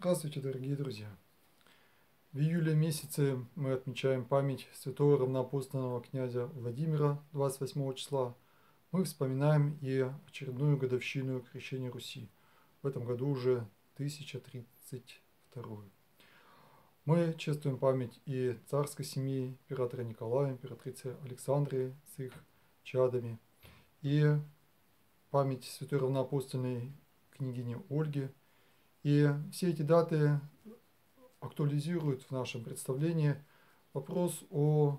Здравствуйте, дорогие друзья! В июле месяце мы отмечаем память святого равноапостольного князя Владимира 28 числа. Мы вспоминаем и очередную годовщину крещения Руси. В этом году уже 1032. Мы чествуем память и царской семьи императора Николая, императрицы Александры с их чадами, и память святой равноапостольной княгини Ольги. И все эти даты актуализируют в нашем представлении вопрос о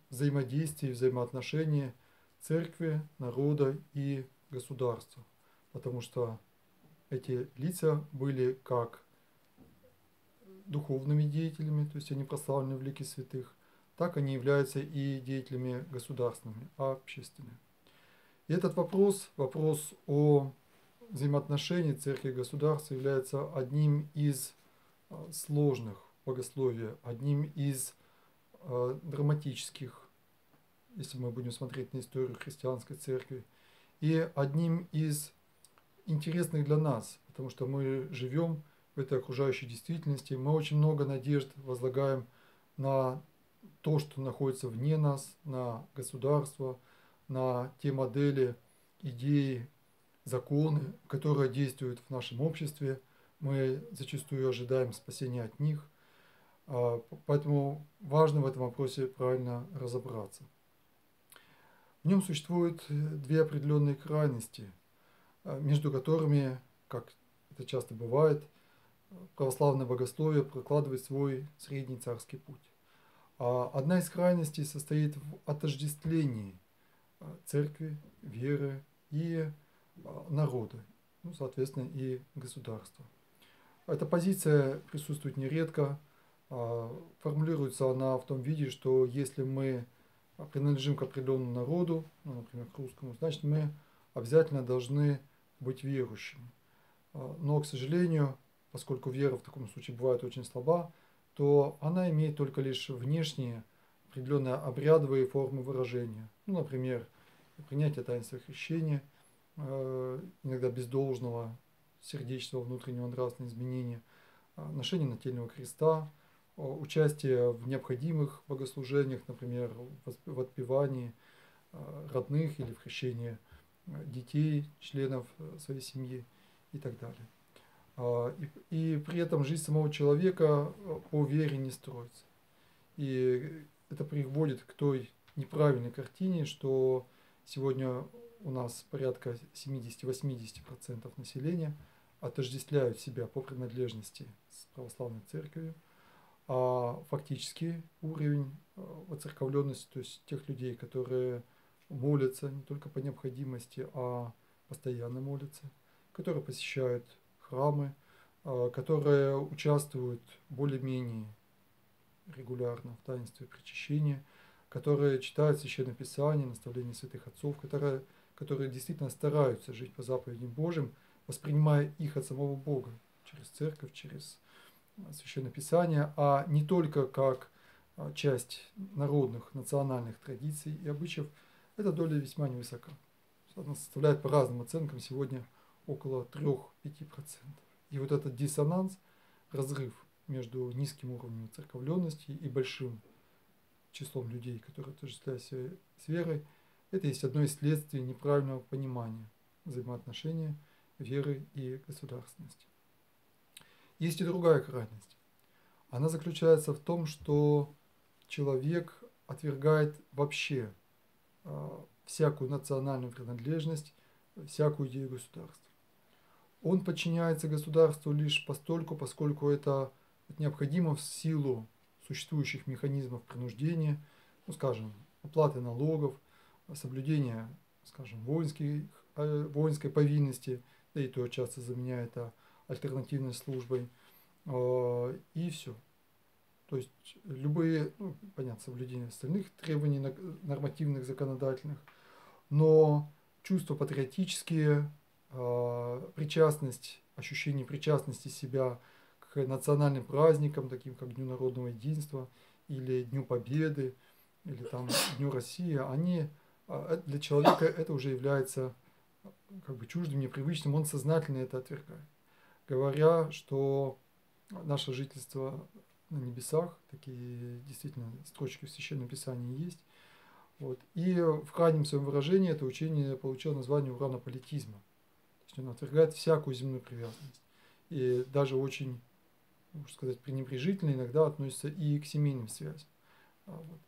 взаимодействии, взаимоотношении церкви, народа и государства. Потому что эти лица были как духовными деятелями, то есть они прославлены в лике святых, так они являются и деятелями государственными, общественными. И этот вопрос о взаимоотношении церкви и государства является одним из сложных богословия, одним из драматических, если мы будем смотреть на историю христианской церкви, и одним из интересных для нас, потому что мы живем в этой окружающей действительности, мы очень много надежд возлагаем на то, что находится вне нас, на государство, на те модели, идеи, законы, которые действуют в нашем обществе. Мы зачастую ожидаем спасения от них, поэтому важно в этом вопросе правильно разобраться. В нем существуют две определенные крайности, между которыми, как это часто бывает, православное богословие прокладывает свой средний царский путь. Одна из крайностей состоит в отождествлении церкви, веры и народа, соответственно, и государства. Эта позиция присутствует нередко, формулируется она в том виде, что если мы принадлежим к определенному народу, например, к русскому, значит мы обязательно должны быть верующими. Но, к сожалению, поскольку вера в таком случае бывает очень слаба, то она имеет только лишь внешние определенные обрядовые формы выражения. Например, принятие таинства крещения, иногда без должного сердечного внутреннего нравственного изменения, ношение нательного креста, участие в необходимых богослужениях, например, в отпевании родных или в крещении детей, членов своей семьи и так далее. И при этом жизнь самого человека по вере не строится. И это приводит к той неправильной картине, что сегодня у нас порядка 70-80% населения отождествляют себя по принадлежности с православной церковью, а фактически уровень воцерковленности, то есть тех людей, которые молятся не только по необходимости, а постоянно молятся, которые посещают храмы, которые участвуют более-менее регулярно в таинстве причащения, которые читают Священное Писание, наставления святых отцов, которые действительно стараются жить по заповедям Божьим, воспринимая их от самого Бога, через церковь, через Священное Писание, а не только как часть народных, национальных традиций и обычаев. Эта доля весьма невысока. Она составляет по разным оценкам сегодня около 3-5%. И вот этот диссонанс, разрыв между низким уровнем церковленности и большим числом людей, которые отождествляются с верой, это есть одно из следствий неправильного понимания взаимоотношения веры и государственности. Есть и другая крайность. Она заключается в том, что человек отвергает вообще всякую национальную принадлежность, всякую идею государства. Он подчиняется государству лишь постольку, поскольку это необходимо в силу существующих механизмов принуждения, скажем, оплаты налогов, соблюдения, скажем, воинской повинности, да и то часто заменяет альтернативной службой, и все. То есть любые, понятно, соблюдение остальных требований нормативных, законодательных, но чувства патриотические, причастность, ощущение причастности себя к национальным праздникам, таким как Дню народного единства или Дню Победы, или там Дню России, они для человека это уже является как бы чуждым, непривычным, он сознательно это отвергает, говоря, что наше жительство на небесах, такие действительно строчки в Священном Писании есть. Вот. И в крайнем своем выражении это учение получило название уранополитизма. То есть он отвергает всякую земную привязанность. И даже очень, можно сказать, пренебрежительно иногда относится и к семейным связям. Вот.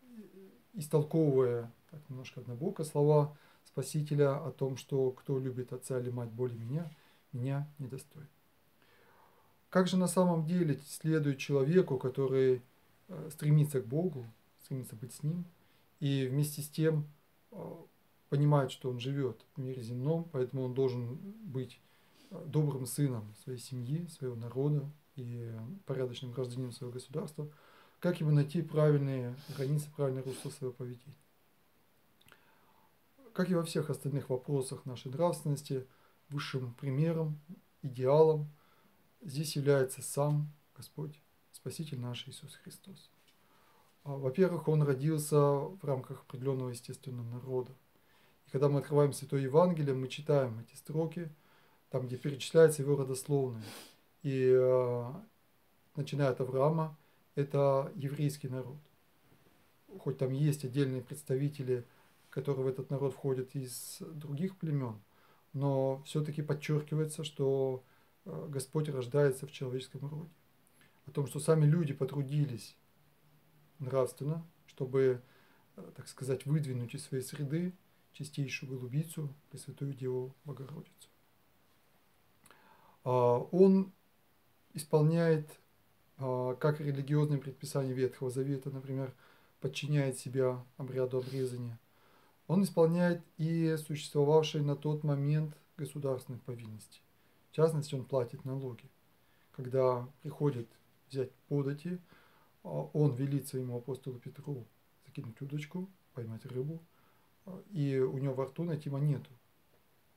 Истолковывая так немножко однобоко слова Спасителя о том, что кто любит отца или мать более меня, меня недостоин. Как же на самом деле следует человеку, который стремится к Богу, стремится быть с Ним, и вместе с тем понимает, что он живет в мире земном, поэтому он должен быть добрым сыном своей семьи, своего народа и порядочным гражданином своего государства, как ему найти правильные границы, правильное русло своего поведения. Как и во всех остальных вопросах нашей нравственности, высшим примером, идеалом здесь является сам Господь, Спаситель наш Иисус Христос. Во-первых, Он родился в рамках определенного естественного народа. И когда мы открываем Святое Евангелие, мы читаем эти строки, там, где перечисляется его родословная. И начиная от Авраама, это еврейский народ. Хоть там есть отдельные представители, которые в этот народ входят из других племен, но все-таки подчеркивается, что Господь рождается в человеческом роде. О том, что сами люди потрудились нравственно, чтобы, так сказать, выдвинуть из своей среды чистейшую голубицу, Пресвятую Деву Богородицу. Он исполняет как религиозные предписания Ветхого Завета, например, подчиняет себя обряду обрезания. Он исполняет и существовавшие на тот момент государственные повинности. В частности, он платит налоги. Когда приходит взять подати, он велит своему апостолу Петру закинуть удочку, поймать рыбу, и у него во рту найти монету,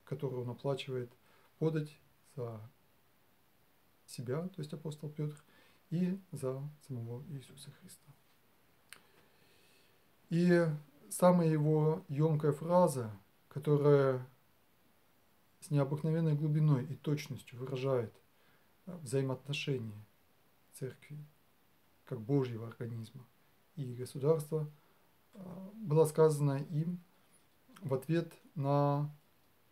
которую он оплачивает подать за себя, то есть апостол Петр, и за самого Иисуса Христа. И самая его емкая фраза, которая с необыкновенной глубиной и точностью выражает взаимоотношения церкви как Божьего организма и государства, была сказана им в ответ на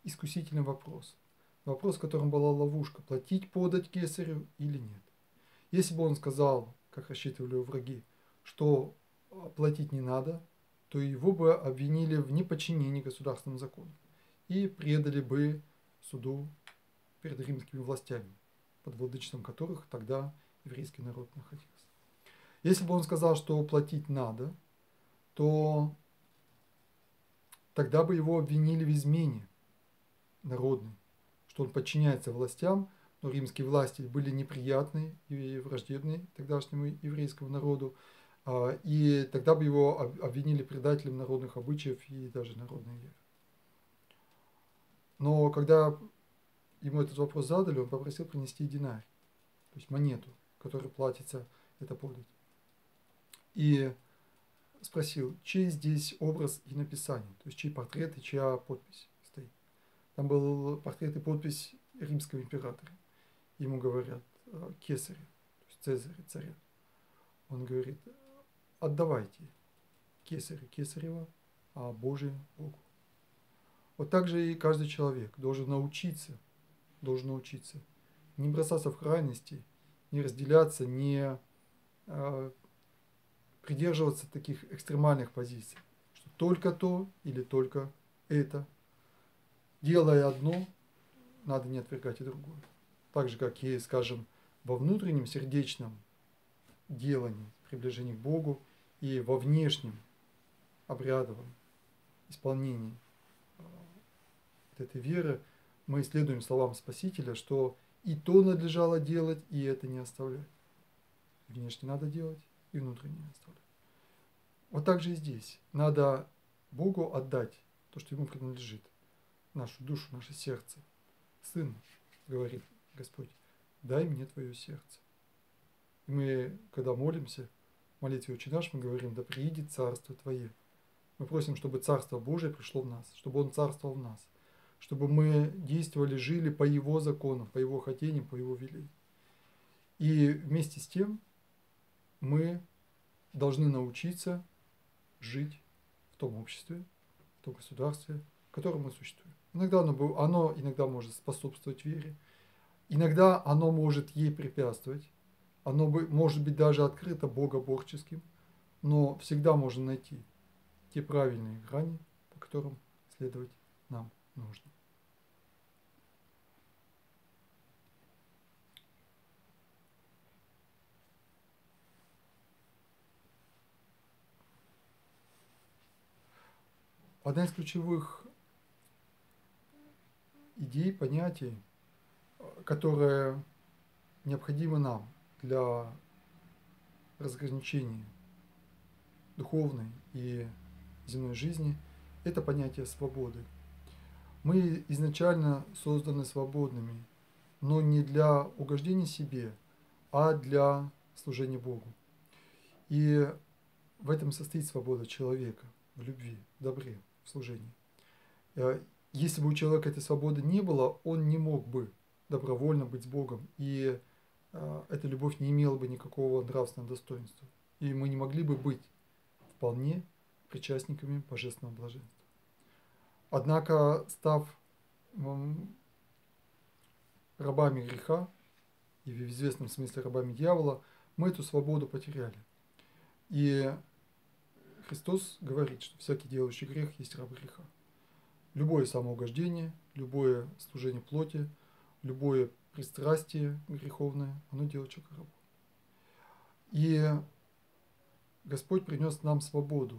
искусительный вопрос. Вопрос, в котором была ловушка: платить подать кесарю или нет. Если бы он сказал, как рассчитывали его враги, что платить не надо, то его бы обвинили в неподчинении государственному закону и предали бы суду перед римскими властями, под владычеством которых тогда еврейский народ находился. Если бы он сказал, что платить надо, то тогда бы его обвинили в измене народной, что он подчиняется властям, но римские власти были неприятны и враждебны тогдашнему еврейскому народу, и тогда бы его обвинили предателем народных обычаев и даже народной веры. Но когда ему этот вопрос задали, он попросил принести динарий, то есть монету, которой платится эта подать. И спросил, чей здесь образ и написание, то есть чей портрет и чья подпись стоит. Там был портрет и подпись римского императора. Ему говорят кесаря, то есть Цезаря, царя. Он говорит: отдавайте кесарю кесарева, а Божие Богу. Вот так же и каждый человек должен научиться не бросаться в крайности, не разделяться, не придерживаться таких экстремальных позиций, что только то или только это. Делая одно, надо не отвергать и другое. Так же, как и, скажем, во внутреннем сердечном делании, приближении к Богу, и во внешнем обрядовом исполнении этой веры, мы следуем словам Спасителя, что и то надлежало делать, и это не оставлять. Внешне надо делать, и внутренне не оставлять. Вот так же и здесь. Надо Богу отдать то, что Ему принадлежит. Нашу душу, наше сердце. Сын, говорит Господь, дай мне твое сердце. И мы, когда молимся, в молитве «Отче наш», мы говорим: да приидет царство Твое. Мы просим, чтобы Царство Божие пришло в нас, чтобы Он царствовал в нас, чтобы мы действовали, жили по Его законам, по Его хотениям, по Его велению. И вместе с тем мы должны научиться жить в том обществе, в том государстве, в котором мы существуем. Иногда оно иногда может способствовать вере, иногда оно может ей препятствовать, оно может быть даже открыто богоборческим, но всегда можно найти те правильные грани, по которым следовать нам нужно. Одна из ключевых идей, понятий, которая необходима нам для разграничения духовной и земной жизни, это понятие свободы. Мы изначально созданы свободными, но не для угождения себе, а для служения Богу. И в этом состоит свобода человека, в любви, в добре, в служении. Если бы у человека этой свободы не было, он не мог бы добровольно быть с Богом, и эта любовь не имела бы никакого нравственного достоинства. И мы не могли бы быть вполне причастниками божественного блаженства. Однако, став рабами греха, и в известном смысле рабами дьявола, мы эту свободу потеряли. И Христос говорит, что всякий делающий грех есть раб греха. Любое самоугождение, любое служение плоти, любое пристрастие греховное, оно делает человека рабом. И Господь принес нам свободу.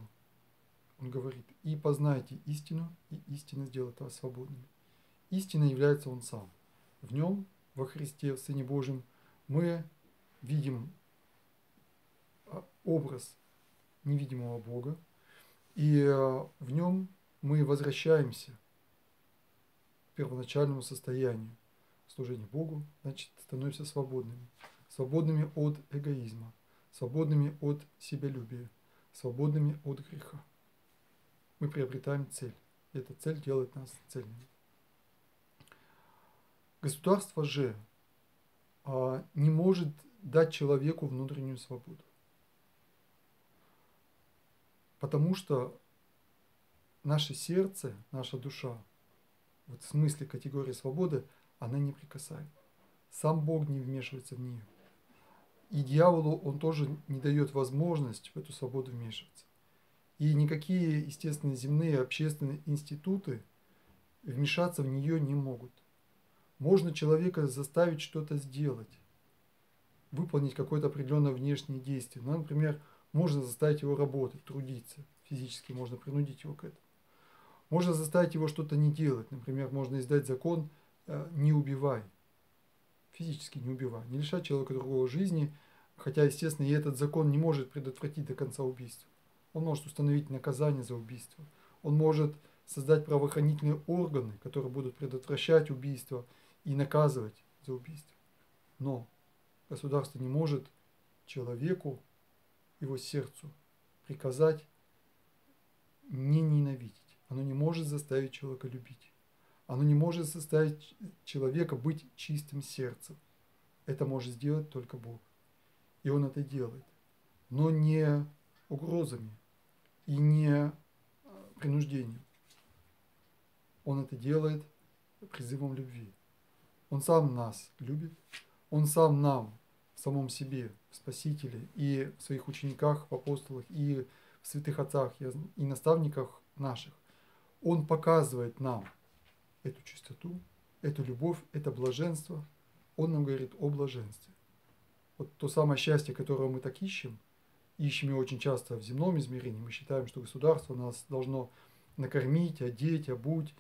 Он говорит: и познайте истину, и истина сделает вас свободными. Истина является Он сам. В Нем, во Христе, в Сыне Божьем, мы видим образ невидимого Бога, и в Нем мы возвращаемся к первоначальному состоянию служения Богу, значит, становимся свободными. Свободными от эгоизма, свободными от себялюбия, свободными от греха. Мы приобретаем цель, и эта цель делает нас цельными. Государство же не может дать человеку внутреннюю свободу, потому что наше сердце, наша душа, вот в смысле категории свободы, она неприкасаема. Сам Бог не вмешивается в нее. И дьяволу он тоже не дает возможность в эту свободу вмешиваться. И никакие, естественно, земные общественные институты вмешаться в нее не могут. Можно человека заставить что-то сделать, выполнить какое-то определенное внешнее действие. Ну, например, можно заставить его работать, трудиться. Физически можно принудить его к этому. Можно заставить его что-то не делать. Например, можно издать закон «не убивай». Физически не убивай. Не лишать человека другого жизни, хотя, естественно, и этот закон не может предотвратить до конца убийства. Он может установить наказание за убийство. Он может создать правоохранительные органы, которые будут предотвращать убийство и наказывать за убийство. Но государство не может человеку, его сердцу, приказать не ненавидеть. Оно не может заставить человека любить. Оно не может заставить человека быть чистым сердцем. Это может сделать только Бог. И Он это делает. Но не угрозами и не принуждением. Он это делает призывом любви. Он сам нас любит. Он сам нам, в самом себе, в Спасителе и в своих учениках, в апостолах и в святых отцах и наставниках наших. Он показывает нам эту чистоту, эту любовь, это блаженство. Он нам говорит о блаженстве. Вот то самое счастье, которое мы так ищем его очень часто в земном измерении. Мы считаем, что государство нас должно накормить, одеть, обуть,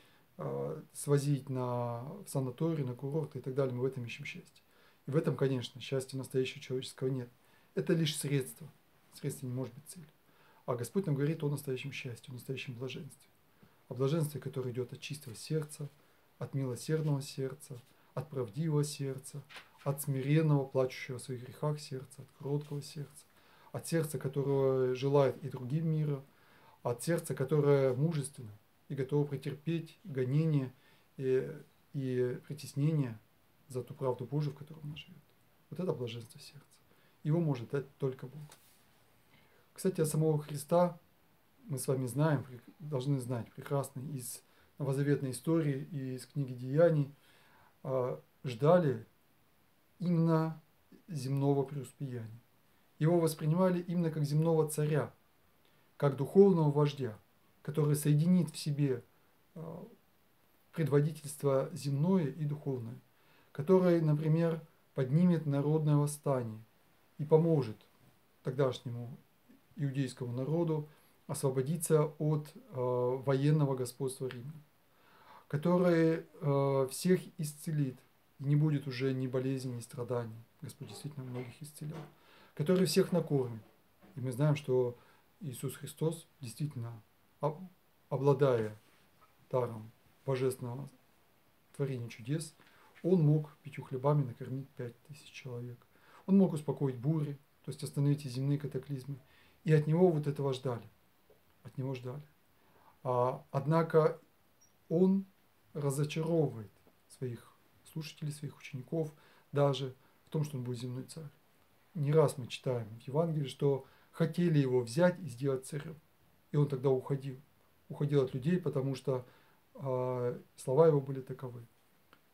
свозить в санаторий, на курорт и так далее. Мы в этом ищем счастье. И в этом, конечно, счастья настоящего человеческого нет. Это лишь средство. Средство не может быть целью. А Господь нам говорит о настоящем счастье, о настоящем блаженстве. О блаженстве, которое идет от чистого сердца, от милосердного сердца, от правдивого сердца, от смиренного, плачущего о своих грехах сердца, от кроткого сердца, от сердца, которое желает и другим мира, от сердца, которое мужественно и готово претерпеть гонения и притеснения за ту правду Божию, в которой она живет. Вот это блаженство сердца. Его может дать только Бог. Кстати, о самого Христа мы с вами знаем, должны знать прекрасно из новозаветной истории и из книги Деяний, ждали именно земного преуспеяния. Его воспринимали именно как земного царя, как духовного вождя, который соединит в себе предводительство земное и духовное, который, например, поднимет народное восстание и поможет тогдашнему иудейскому народу освободиться от военного господства Рима, который всех исцелит, и не будет уже ни болезней, ни страданий. Господь действительно многих исцелял. Который всех накормит. И мы знаем, что Иисус Христос действительно, обладая даром божественного творения чудес, Он мог 5 хлебами накормить 5000 человек. Он мог успокоить бури, то есть остановить земные катаклизмы. И от Него вот этого ждали. От Него ждали. Однако Он разочаровывает своих слушателей, своих учеников, даже в том, что Он будет земной царь. Не раз мы читаем в Евангелии, что хотели Его взять и сделать царем. И Он тогда уходил. Уходил от людей, потому что слова Его были таковы.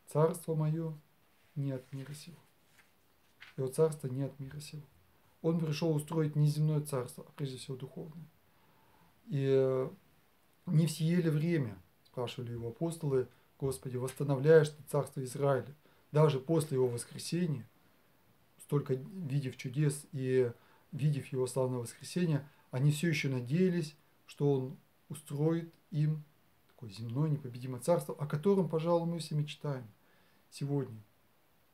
Царство мое не от мира сего. Его царство не от мира сего. Он пришел устроить не земное царство, а прежде всего духовное. И не в сие ли время, спрашивали его апостолы, Господи, восстановляешь ты царство Израиля? Даже после его воскресения, столько видев чудес и видев его славное воскресение, они все еще надеялись, что он устроит им такое земное непобедимое царство, о котором, пожалуй, мы все мечтаем сегодня.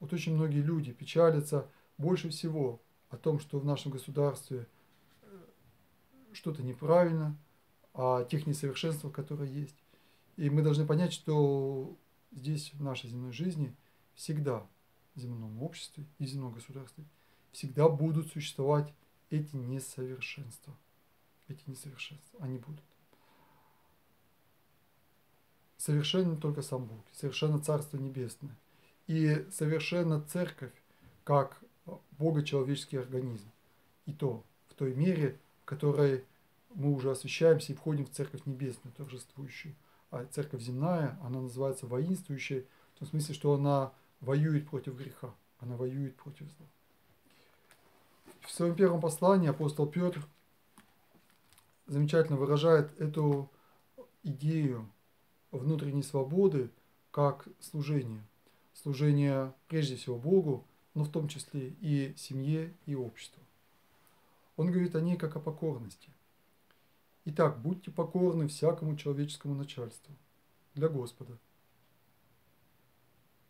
Вот очень многие люди печалятся больше всего о том, что в нашем государстве что-то неправильно, о тех несовершенствах, которые есть. И мы должны понять, что здесь, в нашей земной жизни, всегда в земном обществе и в земном государстве всегда будут существовать эти несовершенства. Эти несовершенства, они будут. Совершенно только сам Бог, совершенно Царство Небесное. И совершенно Церковь, как богочеловеческий организм. И то в той мере, в которой мы уже освящаемся и входим в Церковь Небесную, торжествующую. А Церковь земная, она называется воинствующей, в том смысле, что она воюет против греха, она воюет против зла. В своем первом послании апостол Петр замечательно выражает эту идею внутренней свободы как служение. Служение прежде всего Богу, но в том числе и семье, и обществу. Он говорит о ней как о покорности. Итак, будьте покорны всякому человеческому начальству для Господа.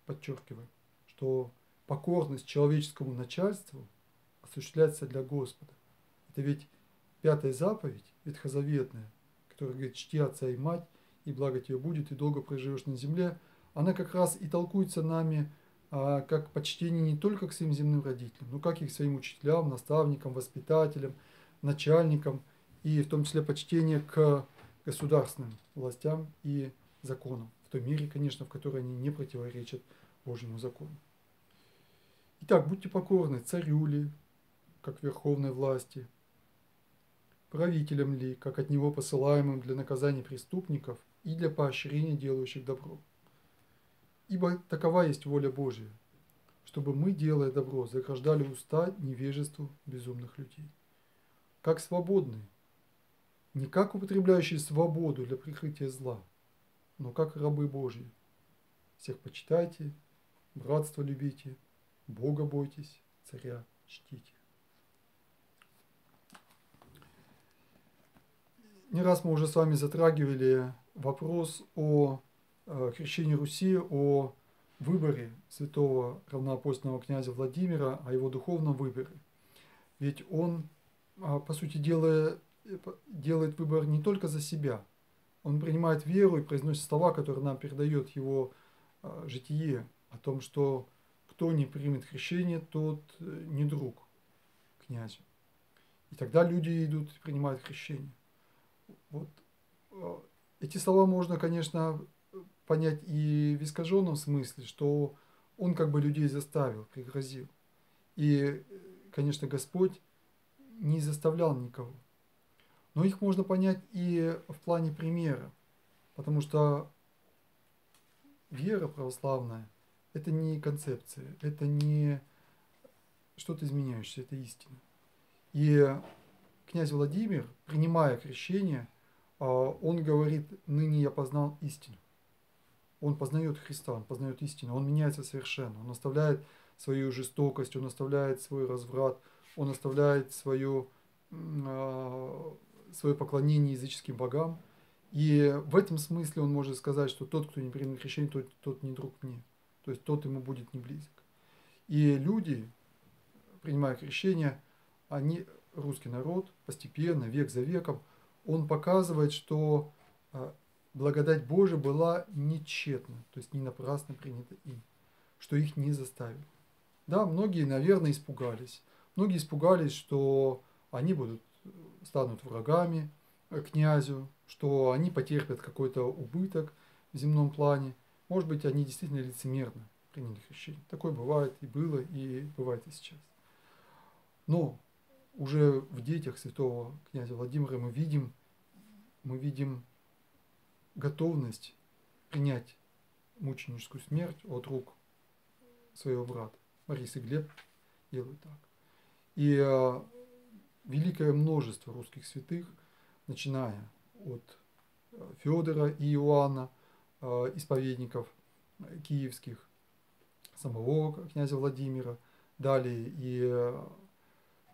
Подчеркиваю, что покорность человеческому начальству осуществляется для Господа. Это ведь 5-я заповедь, ветхозаветная, которая говорит: чти отца и мать, и благо тебе будет, и долго проживешь на земле, она как раз и толкуется нами как почтение не только к своим земным родителям, но как и к своим учителям, наставникам, воспитателям, начальникам, и в том числе почтение к государственным властям и законам, в той мере, конечно, в которой они не противоречат Божьему закону. Итак, будьте покорны царю ли, как верховной власти, правителям ли, как от него посылаемым для наказания преступников и для поощрения делающих добро. Ибо такова есть воля Божия, чтобы мы, делая добро, заграждали уста невежеству безумных людей. Как свободные, не как употребляющие свободу для прикрытия зла, но как рабы Божьи. Всех почитайте, братство любите, Бога бойтесь, царя чтите. Не раз мы уже с вами затрагивали вопрос о крещении Руси, о выборе святого равноапостольного князя Владимира, о его духовном выборе. Ведь он, по сути, делает выбор не только за себя. Он принимает веру и произносит слова, которые нам передает его житие, о том, что кто не примет крещение, тот не друг князю. И тогда люди идут и принимают крещение. Вот. Эти слова можно, конечно, понять и в искаженном смысле, что он как бы людей заставил, пригрозил. И, конечно, Господь не заставлял никого. Но их можно понять и в плане примера, потому что вера православная – это не концепция, это не что-то изменяющееся, это истина. И князь Владимир, принимая крещение, он говорит: «Ныне я познал истину». Он познает Христа, он познает истину, он меняется совершенно, он оставляет свою жестокость, он оставляет свой разврат, он оставляет свое поклонение языческим богам. И в этом смысле он может сказать, что тот, кто не принял крещение, тот не друг мне, то есть тот ему будет не близок. И люди, принимая крещение, они, русский народ, постепенно, век за веком, он показывает, что благодать Божия была не тщетна, то есть не напрасно принята им, что их не заставили. Да, многие, наверное, испугались. Многие испугались, что они станут врагами князю, что они потерпят какой-то убыток в земном плане. Может быть, они действительно лицемерно приняли крещение. Такое бывает и было, и бывает и сейчас. Но уже в детях святого князя Владимира мы видим готовность принять мученическую смерть от рук своего брата. Борис и Глеб делают так. И великое множество русских святых, начиная от Федора и Иоанна, исповедников киевских, самого князя Владимира, далее и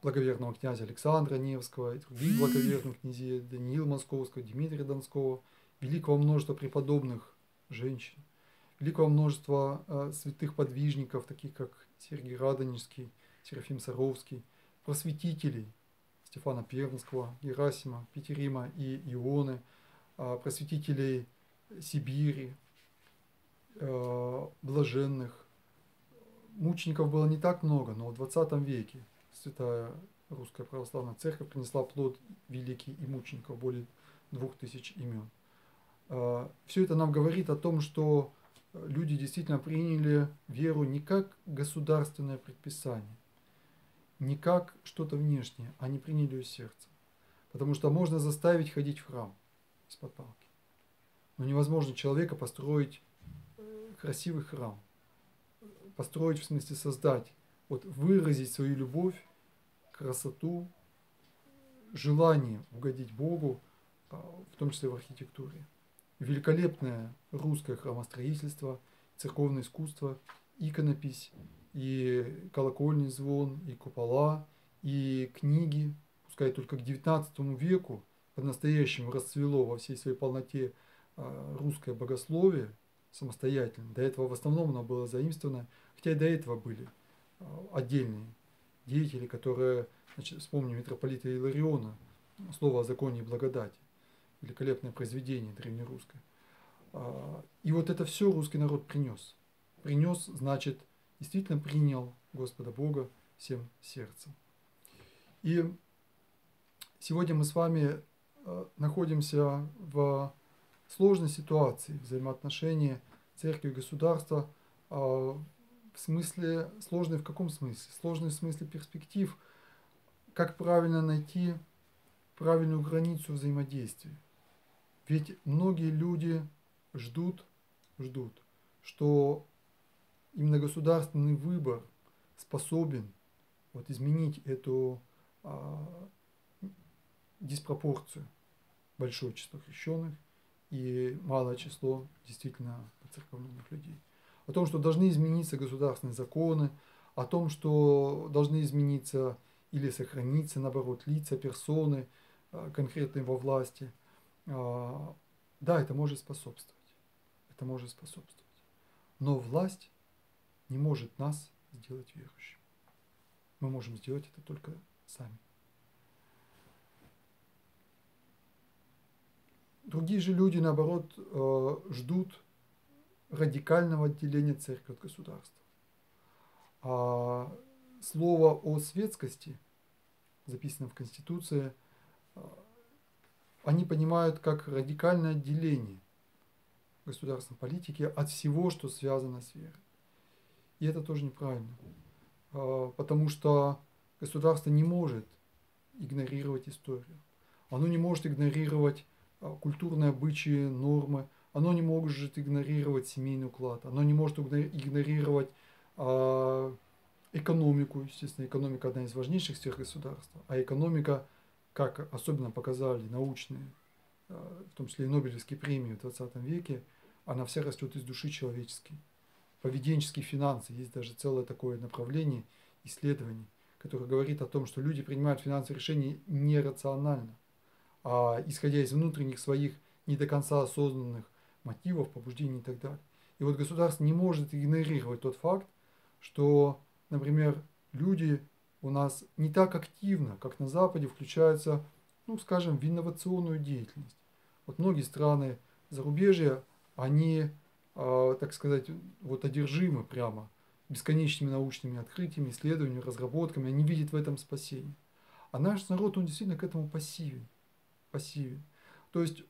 благоверного князя Александра Невского, и других благоверных князей, Даниила Московского, Дмитрия Донского, великого множества преподобных женщин, великого множества святых подвижников, таких как Сергий Радонежский, Серафим Саровский, просветителей Стефана Пермского, Герасима, Петерима и Ионы, просветителей Сибири, блаженных. Мучеников было не так много, но в 20 веке Святая Русская Православная Церковь принесла плод великий и мучеников, более 2000 имен. Все это нам говорит о том, что люди действительно приняли веру не как государственное предписание, не как что-то внешнее, они приняли ее сердцем. Потому что можно заставить ходить в храм из-под палки, но невозможно человека построить красивый храм, построить, в смысле создать, выразить свою любовь, красоту, желание угодить Богу, в том числе в архитектуре. Великолепное русское храмостроительство, церковное искусство, иконопись, и колокольный звон, и купола, и книги, пускай только к XIX веку по-настоящему расцвело во всей своей полноте русское богословие самостоятельно. До этого в основном оно было заимствовано, хотя и до этого были отдельные деятели, которые, вспомним митрополита Илариона, слово о законе и благодати, великолепное произведение древнерусское. И это все русский народ принес. Принес, значит, действительно принял Господа Бога всем сердцем. И сегодня мы с вами находимся в сложной ситуации взаимоотношения церкви и государства. В смысле, сложной в каком смысле? Сложной в смысле перспектив. Как правильно найти правильную границу взаимодействия. Ведь многие люди ждут, что именно государственный выбор способен изменить эту диспропорцию. Большое число крещенных и малое число действительно поцерковленных людей. О том, что должны измениться государственные законы, о том, что должны измениться или сохраниться, наоборот, лица, персоны конкретные во власти. Да, это может способствовать. Это может способствовать. Но власть не может нас сделать верующими. Мы можем сделать это только сами. Другие же люди, наоборот, ждут радикального отделения церкви от государства. А слово о светскости, записанное в Конституции, они понимают как радикальное отделение государственной политики от всего, что связано с верой. И это тоже неправильно. потому что государство не может игнорировать историю. Оно не может игнорировать культурные обычаи, нормы, оно не может игнорировать семейный уклад, оно не может игнорировать экономику. Естественно, экономика одна из важнейших сфер государства, а экономика, как особенно показали научные, в том числе и Нобелевские премии в 20 веке, она вся растет из души человеческой. Поведенческие финансы, есть даже целое такое направление исследований, которое говорит о том, что люди принимают финансовые решения нерационально, а исходя из внутренних своих не до конца осознанных мотивов, побуждений и так далее. И вот государство не может игнорировать тот факт, что, например, люди у нас не так активно, как на Западе, включаются, ну, скажем, в инновационную деятельность. Вот многие страны зарубежья, они, так сказать, вот одержимы прямо бесконечными научными открытиями, исследованиями, разработками, они видят в этом спасение. А наш народ, он действительно к этому пассивен. То есть,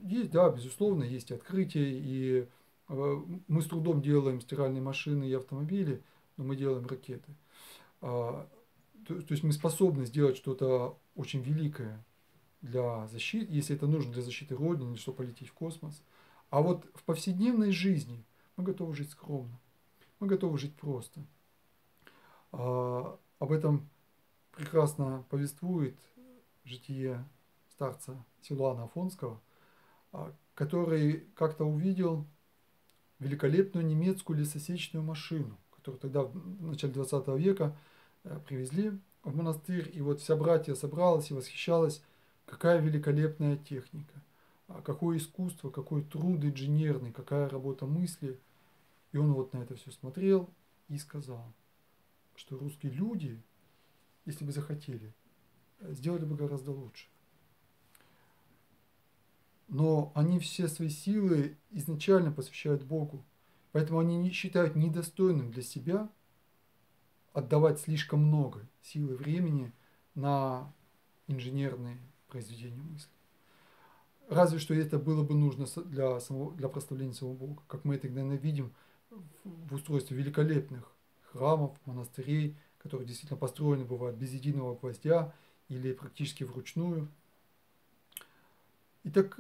есть, да, безусловно, есть открытия, и мы с трудом делаем стиральные машины и автомобили, но мы делаем ракеты. То есть мы способны сделать что-то очень великое для защиты, если это нужно для защиты Родины, или чтобы полететь в космос. А вот в повседневной жизни мы готовы жить скромно, мы готовы жить просто. Об этом прекрасно повествует житие старца Силуана Афонского, который как-то увидел великолепную немецкую лесосечную машину, которую тогда в начале 20 века привезли в монастырь, и вот вся братья собралась и восхищалась, какая великолепная техника, какое искусство, какой труд инженерный, какая работа мысли. И он вот на это все смотрел и сказал, что русские люди, если бы захотели, сделали бы гораздо лучше. Но они все свои силы изначально посвящают Богу. Поэтому они не считают недостойным для себя отдавать слишком много сил и времени на инженерные произведения мысли. Разве что это было бы нужно для прославления самого Бога, как мы это иногда видим в устройстве великолепных храмов, монастырей, которые действительно построены бывают без единого гвоздя или практически вручную. Итак,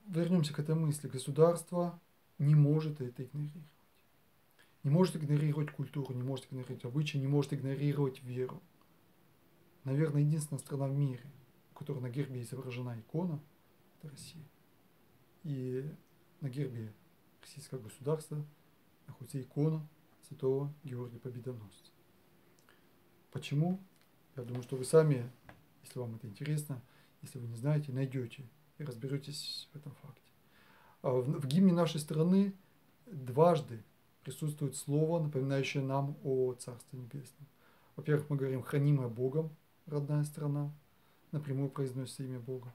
вернемся к этой мысли. Государство не может это игнорировать. Не может игнорировать культуру, не может игнорировать обычаи, не может игнорировать веру. Наверное, единственная страна в мире, у которой на гербе изображена икона, это Россия. И на гербе российского государства находится икона святого Георгия Победоносца. Почему? Я думаю, что вы сами, если вам это интересно, если вы не знаете, найдете и разберетесь в этом факте. В гимне нашей страны дважды присутствует слово, напоминающее нам о Царстве Небесном. Во-первых, мы говорим «хранимая Богом, родная страна», напрямую произносится имя Бога.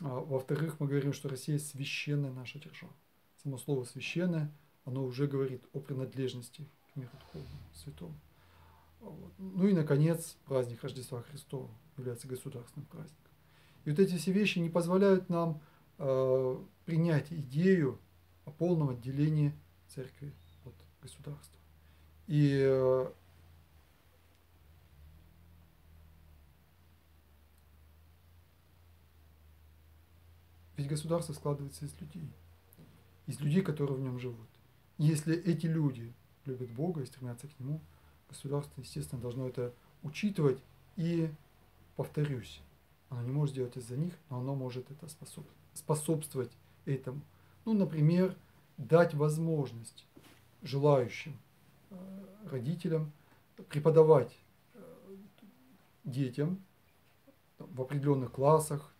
Во-вторых, мы говорим, что Россия священная наша держава. Само слово «священное», оно уже говорит о принадлежности к миру духовному, святому. Ну и, наконец, праздник Рождества Христова является государственным праздником. И вот эти все вещи не позволяют нам принять идею о полном отделении церкви от государства. И ведь государство складывается из людей, которые в нем живут. И если эти люди любят Бога и стремятся к Нему, государство, естественно, должно это учитывать. И, повторюсь, оно не может делать из-за них, но оно может это способствовать этому. Ну, например, дать возможность желающим родителям преподавать детям в определенных классах,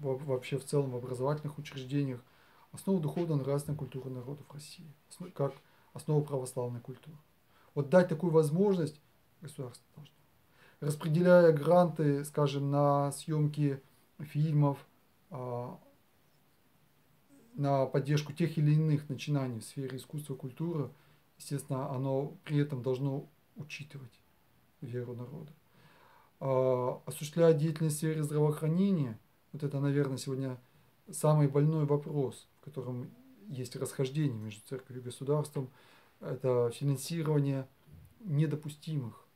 вообще в целом в образовательных учреждениях основу духовно-нравственной культуры народов России, как основу православной культуры. Вот дать такую возможность государство должно. Распределяя гранты, скажем, на съемки фильмов, на поддержку тех или иных начинаний в сфере искусства и культуры, естественно, оно при этом должно учитывать веру народа. Осуществляя деятельность в сфере здравоохранения, вот это, наверное, сегодня самый больной вопрос, в котором есть расхождение между церковью и государством, это финансирование недопустимых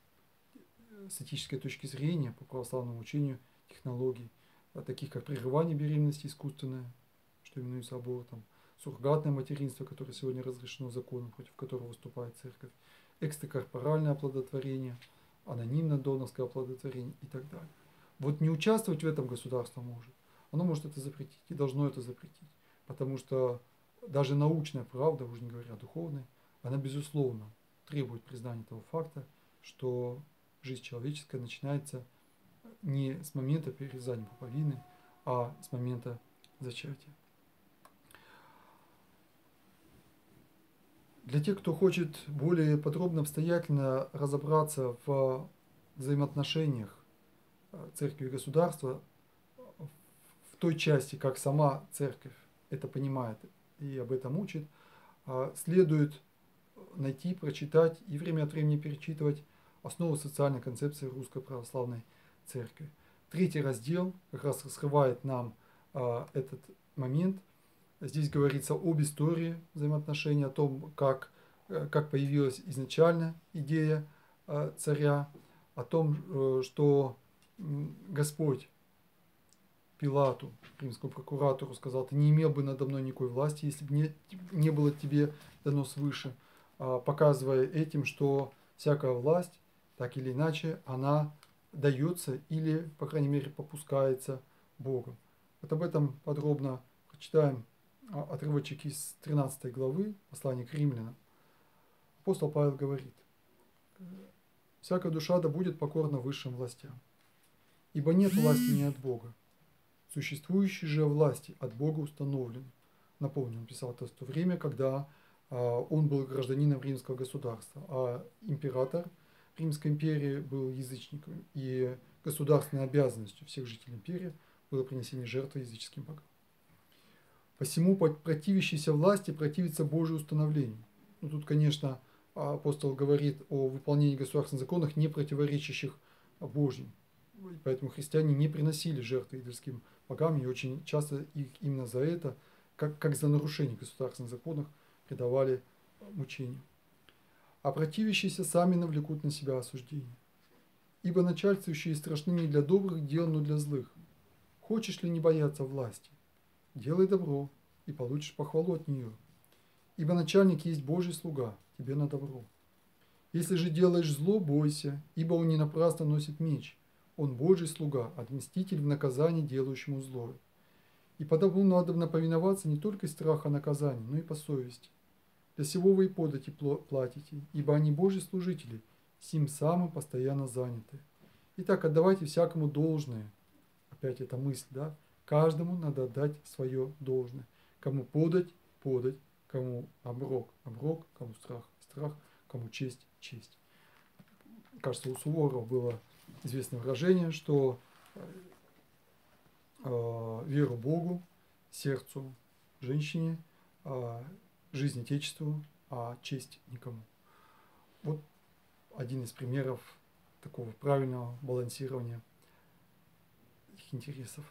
с этической точки зрения по православному учению технологий, таких как прерывание беременности искусственное, что именуется абортом, суррогатное материнство, которое сегодня разрешено законом, против которого выступает церковь, экстракорпоральное оплодотворение, анонимное донорское оплодотворение и так далее. Вот не участвовать в этом государство может. Оно может это запретить и должно это запретить. Потому что даже научная правда, уже не говоря о духовной, она безусловно требует признания того факта, что жизнь человеческая начинается не с момента перерезания пуповины, а с момента зачатия. Для тех, кто хочет более подробно, обстоятельно разобраться в взаимоотношениях церкви и государства, в той части, как сама церковь это понимает и об этом учит, следует найти, прочитать и время от времени перечитывать основу социальной концепции Русской Православной Церкви. 3 раздел как раз раскрывает нам этот момент. Здесь говорится об истории взаимоотношений, о том, как появилась изначально идея царя, о том, что Господь Пилату, римскому прокуратору, сказал: ты не имел бы надо мной никакой власти, если бы не было тебе дано свыше, показывая этим, что всякая власть, так или иначе, она дается или, по крайней мере, попускается Богом. Вот об этом подробно прочитаем отрывочек из 13 главы послания к римлянам. Апостол Павел говорит: «Всякая душа да будет покорна высшим властям, ибо нет власти не от Бога. Существующие же власти от Бога установлены». Напомню, он писал это в то время, когда он был гражданином римского государства, а император Римской империи был язычником, и государственной обязанностью всех жителей империи было принесение жертвы языческим богам. Посему противящийся власти противится Божию установлению. Ну, тут, конечно, апостол говорит о выполнении государственных законов, не противоречащих Божьим. Поэтому христиане не приносили жертвы идольским богам, и очень часто их именно за это, как за нарушение государственных законов, предавали мучению. А противящиеся сами навлекут на себя осуждение. Ибо начальствующие страшны не для добрых дел, но для злых. Хочешь ли не бояться власти? Делай добро, и получишь похвалу от нее. Ибо начальник есть Божий слуга, тебе на добро. Если же делаешь зло, бойся, ибо он не напрасно носит меч. Он Божий слуга, отмститель в наказании делающему злое. И потому надо повиноваться не только из страха наказания, но и по совести. Для сего вы и подати платите, ибо они Божьи служители, сим самым постоянно заняты. Итак, отдавайте всякому должное. Опять эта мысль, да? Каждому надо отдать свое должное. Кому подать, подать, кому оброк, оброк, кому страх, страх, кому честь, честь. Кажется, у Суворова было известное выражение, что веру Богу, сердцу женщине, жизнь Отечеству, а честь никому. Вот один из примеров такого правильного балансирования их интересов.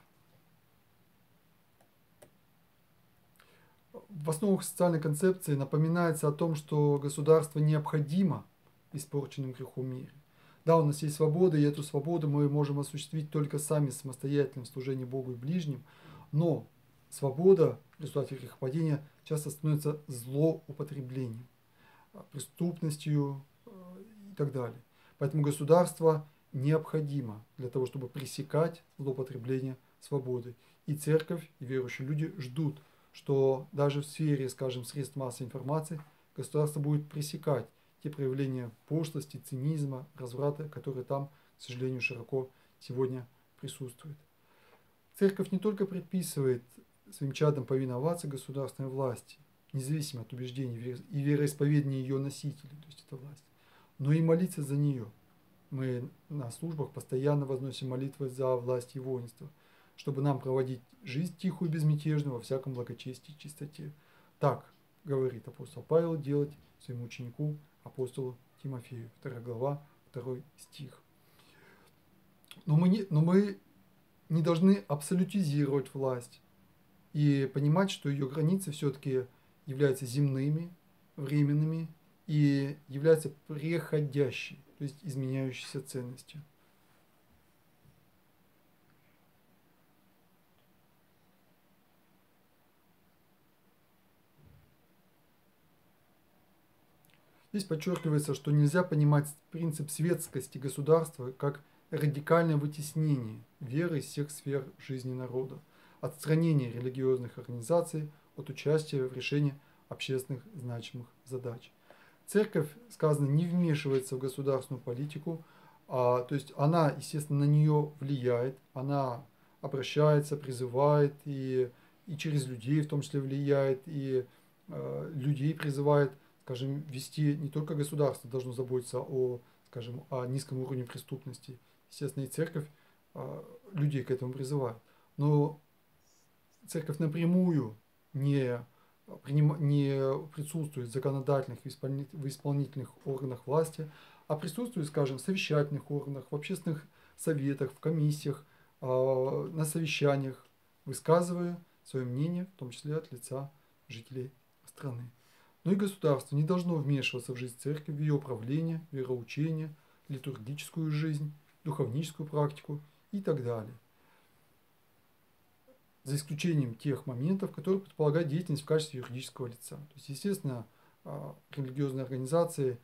В основах социальной концепции напоминается о том, что государство необходимо в испорченном грехом мире. Да, у нас есть свобода, и эту свободу мы можем осуществить только сами самостоятельно в служении Богу и ближним, но свобода в результате грехопадения часто становится злоупотреблением, преступностью и так далее. Поэтому государство необходимо для того, чтобы пресекать злоупотребление свободой. И церковь, и верующие люди ждут, что даже в сфере, скажем, средств массовой информации государство будет пресекать те проявления пошлости, цинизма, разврата, которые там, к сожалению, широко сегодня присутствуют. Церковь не только предписывает своим чадам повиноваться государственной власти, независимо от убеждений и вероисповедания ее носителей, то есть это власть, но и молиться за нее. Мы на службах постоянно возносим молитвы за власть и воинство, чтобы нам проводить жизнь тихую и безмятежную во всяком благочестии и чистоте. Так говорит апостол Павел делать своему ученику, апостолу Тимофею, 2 глава, 2 стих. Но мы не должны абсолютизировать власть и понимать, что ее границы все-таки являются земными, временными и является преходящей, то есть изменяющейся ценностью. Здесь подчеркивается, что нельзя понимать принцип светскости государства как радикальное вытеснение веры из всех сфер жизни народа, отстранение религиозных организаций от участия в решении общественных значимых задач. Церковь, сказано, не вмешивается в государственную политику, то есть она, естественно, на нее влияет, она обращается, призывает и через людей в том числе влияет, и людей призывает, скажем, вести не только государство должно заботиться о, скажем, о низком уровне преступности. Естественно, и церковь людей к этому призывает. Но церковь напрямую не присутствует в законодательных, в исполнительных органах власти, а присутствует, скажем, в совещательных органах, в общественных советах, в комиссиях, на совещаниях, высказывая свое мнение, в том числе от лица жителей страны. Но и государство не должно вмешиваться в жизнь церкви, в ее управление, вероучение, литургическую жизнь, духовническую практику и так далее. За исключением тех моментов, которые предполагают деятельность в качестве юридического лица. То есть, естественно, религиозные организации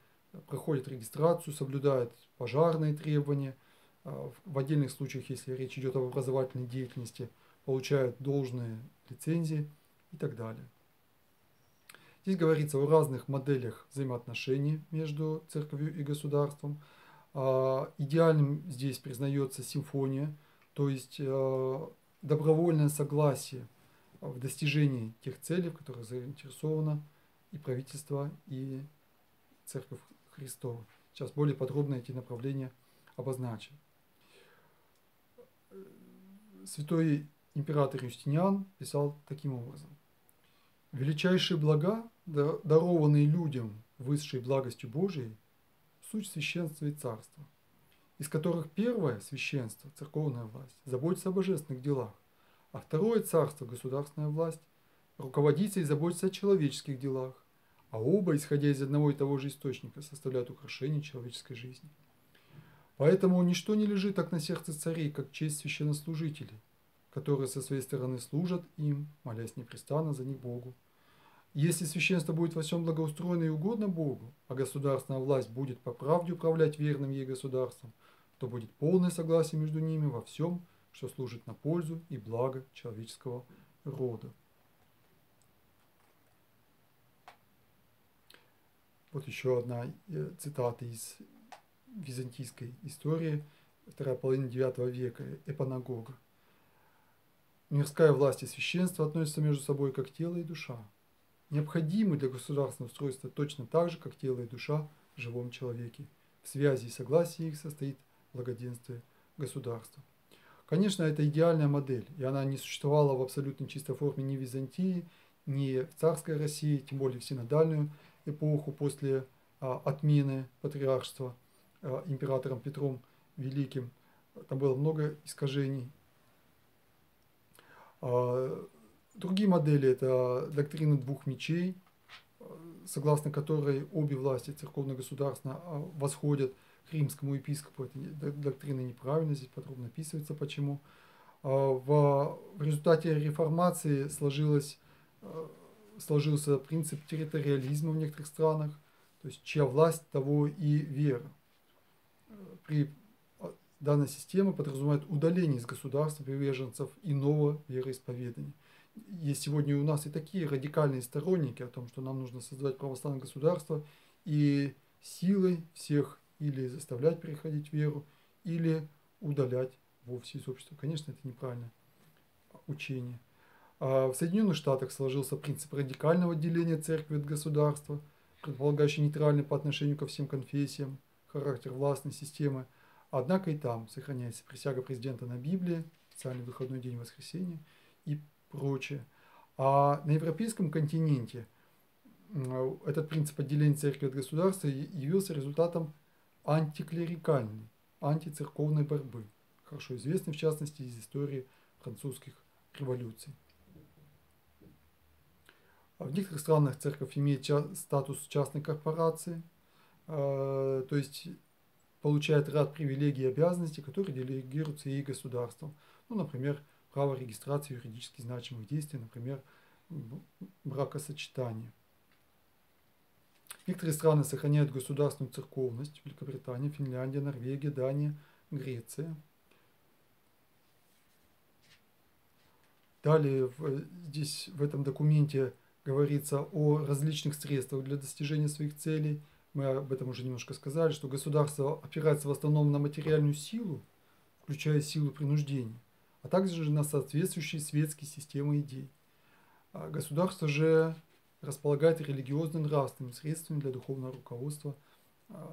проходят регистрацию, соблюдают пожарные требования. В отдельных случаях, если речь идет об образовательной деятельности, получают должные лицензии и так далее. Здесь говорится о разных моделях взаимоотношений между церковью и государством. Идеальным здесь признается симфония, то есть добровольное согласие в достижении тех целей, в которых заинтересовано и правительство, и Церковь Христова. Сейчас более подробно эти направления обозначим. Святой император Юстиниан писал таким образом. «Величайшие блага, дарованные людям высшей благостью Божией, суть священства и царства, из которых первое священство, церковная власть, заботится о божественных делах, а второе царство, государственная власть, руководится и заботится о человеческих делах, а оба, исходя из одного и того же источника, составляют украшение человеческой жизни. Поэтому ничто не лежит так на сердце царей, как честь священнослужителей, которые со своей стороны служат им, молясь непрестанно за них Богу. Если священство будет во всем благоустроено и угодно Богу, а государственная власть будет по правде управлять верным ей государством, то будет полное согласие между ними во всем, что служит на пользу и благо человеческого рода». Вот еще одна цитата из византийской истории, вторая половина IX века, Эпанагога. «Мирская власть и священство относятся между собой как тело и душа, необходимы для государственного устройства точно так же, как тело и душа в живом человеке. В связи и согласии их состоит благоденствие государства». Конечно, это идеальная модель, и она не существовала в абсолютно чистой форме ни в Византии, ни в царской России, тем более в синодальную эпоху после отмены патриаршества императором Петром Великим. Там было много искажений. Другие модели – это доктрина двух мечей, согласно которой обе власти, церковно-государственная, восходят к римскому епископу. Эта доктрина неправильна, здесь подробно описывается почему. В результате реформации сложился принцип территориализма в некоторых странах, то есть чья власть, того и вера. Данная система подразумевает удаление из государства приверженцев иного вероисповедания. Есть сегодня у нас и такие радикальные сторонники о том, что нам нужно создавать православное государство и силой всех или заставлять переходить в веру, или удалять вовсе из общества. Конечно, это неправильное учение. В Соединенных Штатах сложился принцип радикального отделения церкви от государства, предполагающий нейтральный по отношению ко всем конфессиям характер властной системы. Однако и там сохраняется присяга президента на Библии, специальный выходной день воскресенья и прочее. А на европейском континенте этот принцип отделения церкви от государства явился результатом антиклерикальной, антицерковной борьбы, хорошо известной в частности из истории французских революций. В некоторых странах церковь имеет статус частной корпорации, то есть получает ряд привилегий и обязанностей, которые делегируются ей государством. Ну, например, право регистрации юридически значимых действий, например, бракосочетания. Некоторые страны сохраняют государственную церковность: Великобритания, Финляндия, Норвегия, Дания, Греция. Далее здесь в этом документе говорится о различных средствах для достижения своих целей. Мы об этом уже немножко сказали, что государство опирается в основном на материальную силу, включая силу принуждения, а также на соответствующие светские системы идей. Государство же располагает религиозно-нравственными средствами для духовного руководства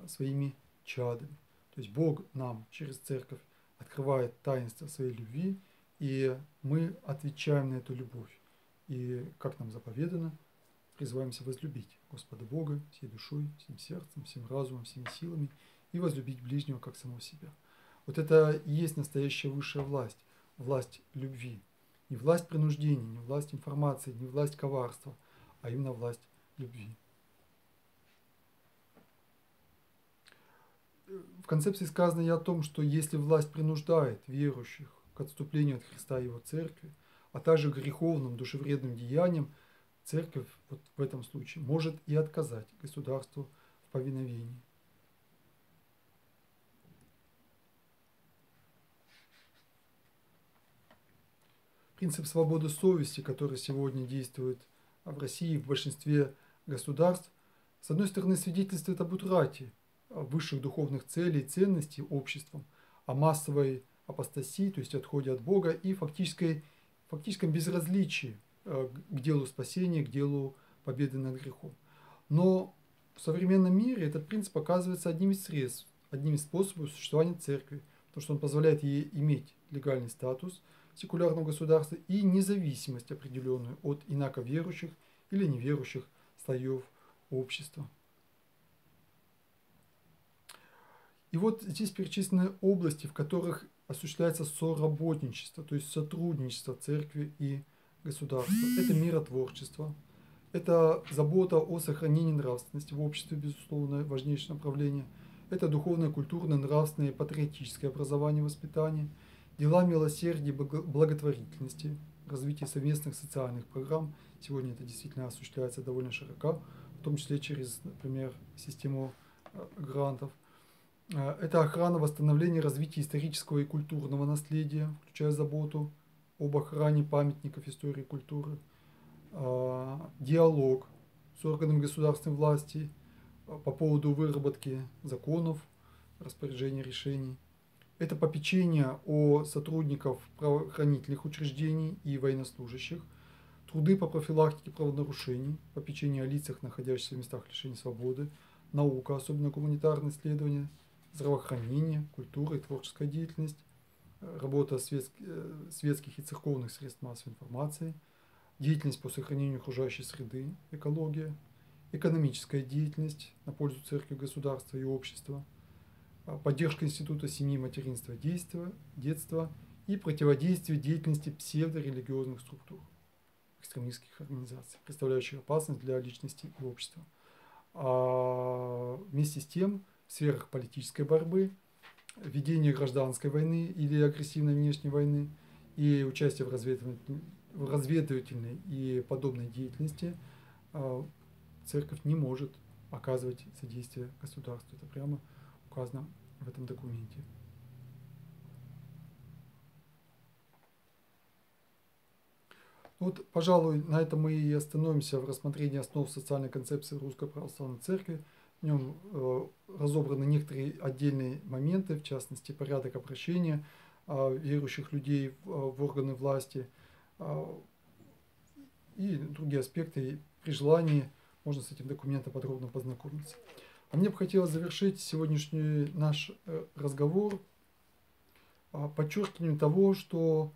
своими чадами. То есть Бог нам через церковь открывает таинство своей любви, и мы отвечаем на эту любовь. И, как нам заповедано, призываемся возлюбить Господа Бога всей душой, всем сердцем, всем разумом, всеми силами и возлюбить ближнего как самого себя. Вот это и есть настоящая высшая власть, власть любви. Не власть принуждения, не власть информации, не власть коварства, а именно власть любви. В концепции сказано и о том, что если власть принуждает верующих к отступлению от Христа и Его Церкви, а также греховным, душевредным деяниям, Церковь вот в этом случае может и отказать государству в повиновении. Принцип свободы совести, который сегодня действует в России и в большинстве государств, с одной стороны, свидетельствует об утрате высших духовных целей и ценностей обществом, о массовой апостасии, то есть отходе от Бога, и фактическом безразличии к делу спасения, к делу победы над грехом. Но в современном мире этот принцип оказывается одним из средств, одним из способов существования церкви, потому что он позволяет ей иметь легальный статус секулярного государства и независимость определенную от инаковерующих или неверующих слоев общества. И вот здесь перечислены области, в которых осуществляется соработничество, то есть сотрудничество церкви и государства. Это миротворчество, это забота о сохранении нравственности в обществе, безусловно, важнейшее направление. Это духовное, культурное, нравственное, патриотическое образование и воспитание, дела милосердия, благотворительности, развитие совместных социальных программ. Сегодня это действительно осуществляется довольно широко, в том числе через, например, систему грантов. Это охрана, восстановление, развитие исторического и культурного наследия, включая заботу об охране памятников истории и культуры. Диалог с органами государственной власти по поводу выработки законов, распоряжения решений. Это попечение о сотрудниках правоохранительных учреждений и военнослужащих, труды по профилактике правонарушений, попечение о лицах, находящихся в местах лишения свободы, наука, особенно гуманитарные исследования, здравоохранение, культура и творческая деятельность, работа светских и церковных средств массовой информации, деятельность по сохранению окружающей среды, экология, экономическая деятельность на пользу церкви, государства и общества, поддержка института семьи, материнства, детства и противодействие деятельности псевдорелигиозных структур, экстремистских организаций, представляющих опасность для личности и общества. Вместе с тем, в сферах политической борьбы, ведения гражданской войны или агрессивной внешней войны и участие в разведывательной и подобной деятельности церковь не может оказывать содействие государству. Это прямо указано в этом документе. Вот, пожалуй, на этом мы и остановимся в рассмотрении основ социальной концепции Русской Православной Церкви. В нем разобраны некоторые отдельные моменты, в частности, порядок обращения верующих людей в органы власти и другие аспекты. При желании можно с этим документом подробно познакомиться. А мне бы хотелось завершить сегодняшний наш разговор подчеркиванием того, что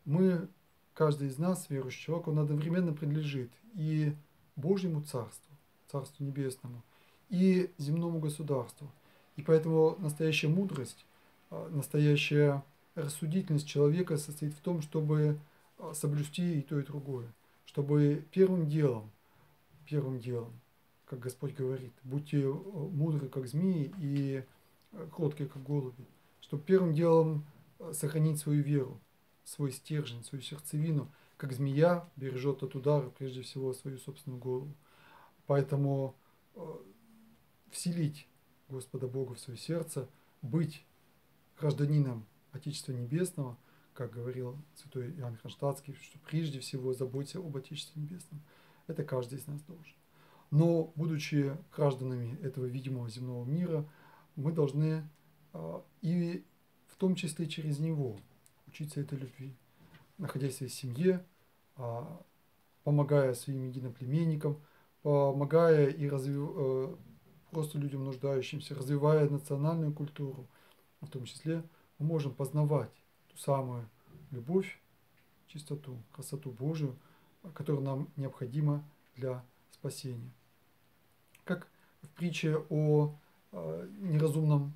мы, каждый из нас, верующий человек, он одновременно принадлежит и Божьему Царству, Царству Небесному, и земному государству. И поэтому настоящая мудрость, настоящая рассудительность человека состоит в том, чтобы соблюсти и то, и другое. Чтобы первым делом первым делом, как Господь говорит, будьте мудры, как змеи, и кроткие, как голуби, чтобы первым делом сохранить свою веру, свой стержень, свою сердцевину, как змея бережет от удара прежде всего свою собственную голову. Поэтому вселить Господа Бога в свое сердце, быть гражданином Отечества Небесного, как говорил святой Иоанн Кронштадтский, что прежде всего заботься об Отечестве Небесном. Это каждый из нас должен. Но, будучи гражданами этого видимого земного мира, мы должны и в том числе через него учиться этой любви, находясь в своей семье, помогая своим единоплеменникам, помогая и просто людям нуждающимся, развивая национальную культуру, в том числе мы можем познавать ту самую любовь, чистоту, красоту Божию, которая нам необходима для спасения. Как в притче о неразумном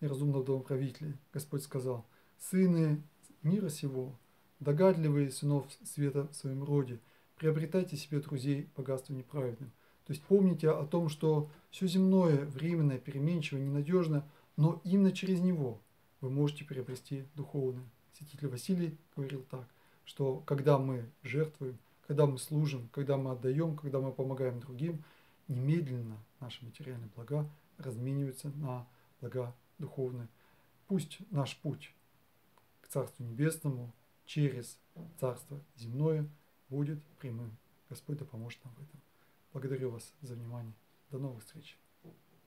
домоправителе Господь сказал: «Сыны мира сего, догадливые сынов света в своем роде, приобретайте себе друзей богатству неправедным». То есть помните о том, что все земное, временное, переменчиво, ненадежно, но именно через него вы можете приобрести духовное. Святитель Василий говорил так, что когда мы жертвуем, когда мы служим, когда мы отдаем, когда мы помогаем другим, немедленно наши материальные блага размениваются на блага духовные. Пусть наш путь к Царству Небесному через Царство земное будет прямым. Господь да поможет нам в этом. Благодарю вас за внимание. До новых встреч.